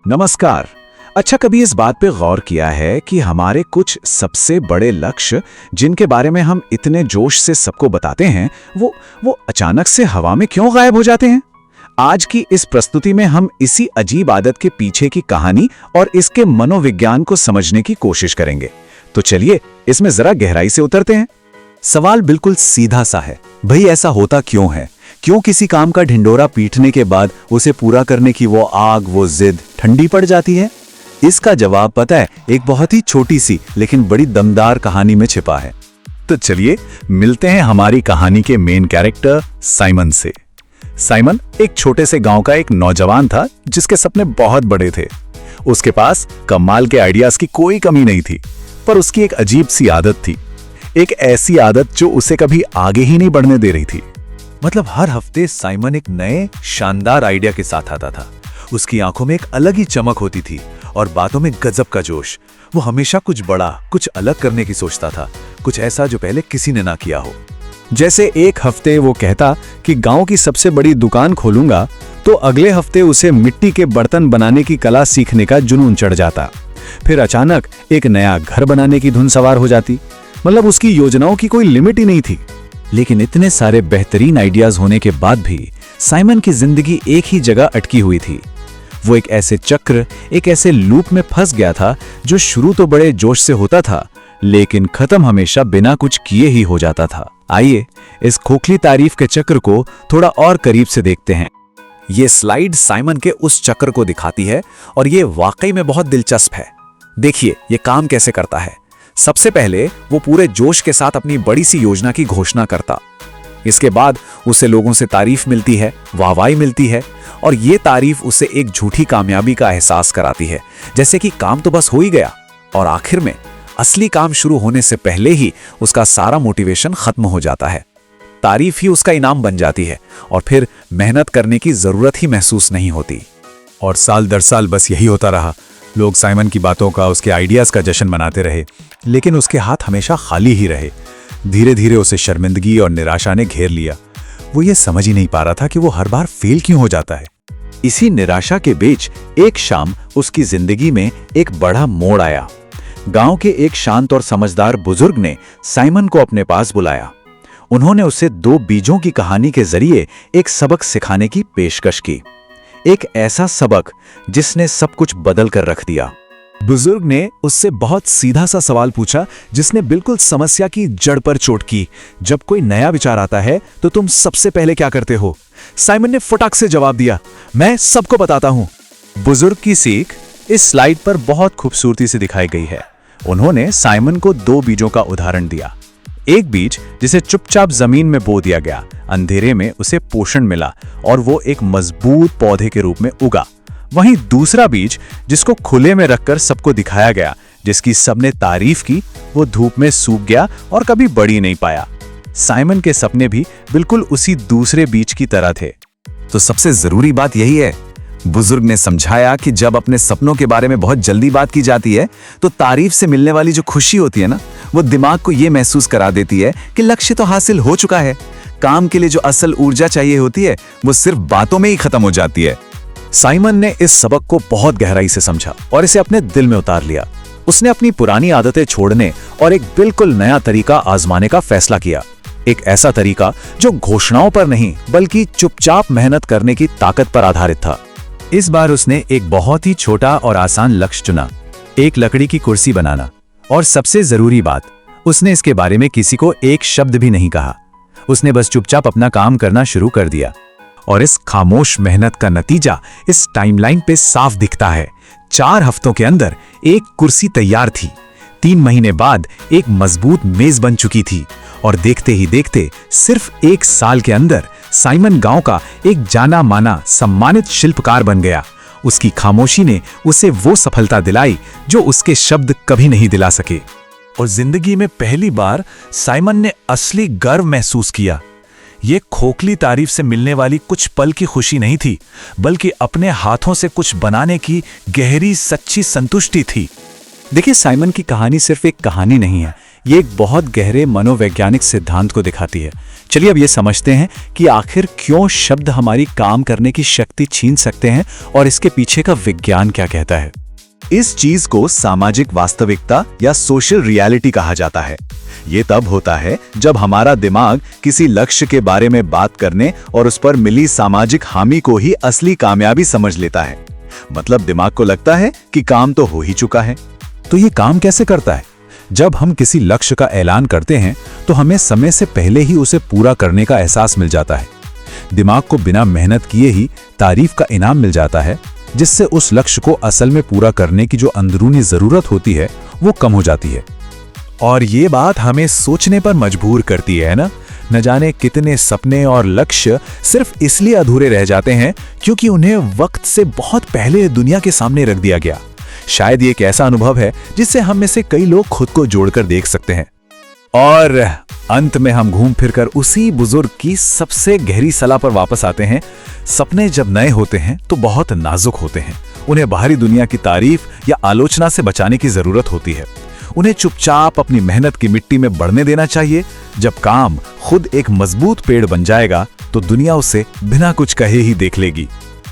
नमस्कार। अच्छा, कभी इस बात पे गौर किया है कि हमारे कुछ सबसे बड़े लक्ष्य जिनके बारे में हम इतने जोश से सबको बताते हैं वो अचानक से हवा में क्यों गायब हो जाते हैं? आज की इस प्रस्तुति में हम इसी अजीब आदत के पीछे की कहानी और इसके मनोविज्ञान को समझने की कोशिश करेंगे। तो चलिए इसमें जरा गहराई से उतरते हैं। सवाल बिल्कुल सीधा सा है, भाई ऐसा होता क्यों है? क्यों किसी काम का ढिंडोरा पीटने के बाद उसे पूरा करने की वो आग, वो जिद ठंडी पड़ जाती है? इसका जवाब पता है, एक बहुत ही छोटी सी लेकिन बड़ी दमदार कहानी में छिपा है। तो चलिए मिलते हैं हमारी कहानी के मेन कैरेक्टर साइमन से। साइमन एक छोटे से गांव का एक नौजवान था जिसके सपने बहुत बड़े थे। उसके पास कमाल के आइडियाज की कोई कमी नहीं थी, पर उसकी एक अजीब सी आदत थी। एक ऐसी आदत जो उसे कभी आगे ही नहीं बढ़ने दे रही थी। मतलब हर हफ्ते साइमन एक नए शानदार आइडिया के साथ आता था। उसकी आंखों में एक अलग ही चमक होती थी और बातों में गजब का जोश। वो हमेशा कुछ बड़ा, कुछ अलग करने की सोचता था, कुछ ऐसा जो पहले किसी ने ना किया हो। जैसे एक हफ्ते वो कहता कि गांव की सबसे बड़ी दुकान खोलूंगा, तो अगले हफ्ते उसे मिट्टी के बर्तन बनाने की कला सीखने का जुनून चढ़ जाता। फिर अचानक एक नया घर बनाने की धुन सवार हो जाती। मतलब उसकी योजनाओं की कोई लिमिट ही नहीं थी। लेकिन इतने सारे बेहतरीन आइडियाज होने के बाद भी साइमन की जिंदगी एक ही जगह अटकी हुई थी। वो एक ऐसे चक्र, एक ऐसे लूप में फंस गया था जो शुरू तो बड़े जोश से होता था, लेकिन खत्म हमेशा बिना कुछ किए ही हो जाता था। आइए इस खोखली तारीफ के चक्र को थोड़ा और करीब से देखते हैं। ये स्लाइड साइमन के उस चक्र को दिखाती है और ये वाकई में बहुत दिलचस्प है। देखिए ये काम कैसे करता है। सबसे पहले वो पूरे जोश के साथ अपनी बड़ी सी योजना की घोषणा करता। इसके बाद उसे लोगों से तारीफ मिलती है, वाहवाही मिलती है, और ये तारीफ उसे एक झूठी कामयाबी का एहसास कराती है, जैसे कि काम तो बस हो ही गया। और आखिर में असली काम शुरू होने से पहले ही उसका सारा मोटिवेशन खत्म हो जाता है। तारीफ ही उसका इनाम बन जाती है और फिर मेहनत करने की जरूरत ही महसूस नहीं होती। और साल दर साल बस यही होता रहा। लोग साइमन की बातों का, उसके आइडियाज का जश्न मनाते रहे, लेकिन उसके हाथ हमेशा खाली ही रहे। धीरे धीरे उसे शर्मिंदगी और निराशा ने घेर लिया। वो ये समझ ही नहीं पा रहा था कि वो हर बार फेल क्यों हो जाता है। इसी निराशा के बीच एक शाम उसकी जिंदगी में एक बड़ा मोड़ आया। गांव के एक शांत और समझदार बुजुर्ग ने साइमन को अपने पास बुलाया। उन्होंने उसे 2 बीजों की कहानी के जरिए एक सबक सिखाने की पेशकश की। एक ऐसा सबक जिसने सब कुछ बदल कर रख दिया। बुजुर्ग ने उससे बहुत सीधा सा सवाल पूछा, जिसने बिल्कुल समस्या की जड़ पर चोट की। जब कोई नया विचार आता है तो तुम सबसे पहले क्या करते हो? साइमन ने फटाक से जवाब दिया, मैं सबको बताता हूं। बुजुर्ग की सीख इस स्लाइड पर बहुत खूबसूरती से दिखाई गई है। उन्होंने साइमन को 2 बीजों का उदाहरण दिया। एक बीज जिसे चुपचाप जमीन में बो दिया गया, अंधेरे में उसे पोषण मिला और वो एक मजबूत पौधे के रूप में उगा। वहीं दूसरा बीज जिसको खुले में रखकर सबको दिखाया गया, जिसकी सबने तारीफ की, वो धूप में सूख गया और कभी बढ़ ही नहीं पाया। साइमन के सपने भी बिल्कुल उसी दूसरे बीज की तरह थे। तो सबसे जरूरी बात यही है, बुजुर्ग ने समझाया कि जब अपने सपनों के बारे में बहुत जल्दी बात की जाती है तो तारीफ से मिलने वाली जो खुशी होती है ना, वो दिमाग को ये महसूस करा देती है कि लक्ष्य तो हासिल हो चुका है। काम के लिए जो असल ऊर्जा चाहिए होती है वो सिर्फ बातों में ही खत्म हो जाती है। साइमन ने इस सबक को बहुत गहराई से समझा और इसे अपने दिल में उतार लिया। उसने अपनी पुरानी आदतें छोड़ने और एक बिल्कुल नया तरीका आजमाने का फैसला किया। एक ऐसा तरीका जो घोषणाओं पर नहीं बल्कि चुपचाप मेहनत करने की ताकत पर आधारित था। इस बार उसने एक बहुत ही छोटा और आसान लक्ष्य चुना, एक लकड़ी की कुर्सी बनाना। और सबसे जरूरी बात, उसने इसके बारे में किसी को एक शब्द भी नहीं कहा। उसने बस चुपचाप अपना काम करना शुरू कर दिया। और इस खामोश मेहनत का नतीजा इस टाइमलाइन पे साफ दिखता है। 4 हफ्तों के अंदर एक कुर्सी तैयार थी। 3 महीने बाद एक मजबूत मेज बन चुकी थी और देखते ही देखते सिर्फ 1 साल के अंदर साइमन गांव का एक जाना माना सम्मानित शिल्पकार बन गया। उसकी खामोशी ने उसे वो सफलता दिलाई जो उसके शब्द कभी नहीं दिला सके। और जिंदगी में पहली बार साइमन ने असली गर्व महसूस किया। ये खोखली तारीफ से मिलने वाली कुछ पल की खुशी नहीं थी, बल्कि अपने हाथों से कुछ बनाने की गहरी सच्ची संतुष्टि थी। देखिए, साइमन की कहानी सिर्फ एक कहानी नहीं है, ये एक बहुत गहरे मनोवैज्ञानिक सिद्धांत को दिखाती है। चलिए अब ये समझते हैं कि आखिर क्यों शब्द हमारी काम करने की शक्ति छीन सकते हैं और इसके पीछे का विज्ञान क्या कहता है। इस चीज को सामाजिक वास्तविकता या सोशल रियलिटी कहा जाता है। ये तब होता है जब हमारा दिमाग किसी लक्ष्य के बारे में बात करने और उस पर मिली सामाजिक हामी को ही असली कामयाबी समझ लेता है। मतलब दिमाग को लगता है कि काम तो हो ही चुका है। तो ये काम कैसे करता है? जब हम किसी लक्ष्य का ऐलान करते हैं तो हमें समय से पहले ही उसे पूरा करने का एहसास मिल जाता है। दिमाग को बिना मेहनत किए ही तारीफ का इनाम मिल जाता है, जिससे उस लक्ष्य को असल में पूरा करने की जो अंदरूनी जरूरत होती है वो कम हो जाती है। और ये बात हमें सोचने पर मजबूर करती है ना, न जाने कितने सपने और लक्ष्य सिर्फ इसलिए अधूरे रह जाते हैं क्योंकि उन्हें वक्त से बहुत पहले दुनिया के सामने रख दिया गया। शायद ये एक ऐसा अनुभव है जिससे हम में से कई लोग खुद को जोड़कर देख सकते हैं। और अंत में हम घूम फिरकर उसी बुजुर्ग की सबसे गहरी सलाह पर वापस आते हैं। सपने जब नए होते हैं तो बहुत नाजुक होते हैं। उन्हें बाहरी दुनिया की तारीफ या आलोचना से बचाने की जरूरत होती है। उन्हें चुपचाप अपनी मेहनत की मिट्टी में बढ़ने देना चाहिए। जब काम खुद एक मजबूत पेड़ बन जाएगा तो दुनिया उसे बिना कुछ कहे ही देख लेगी।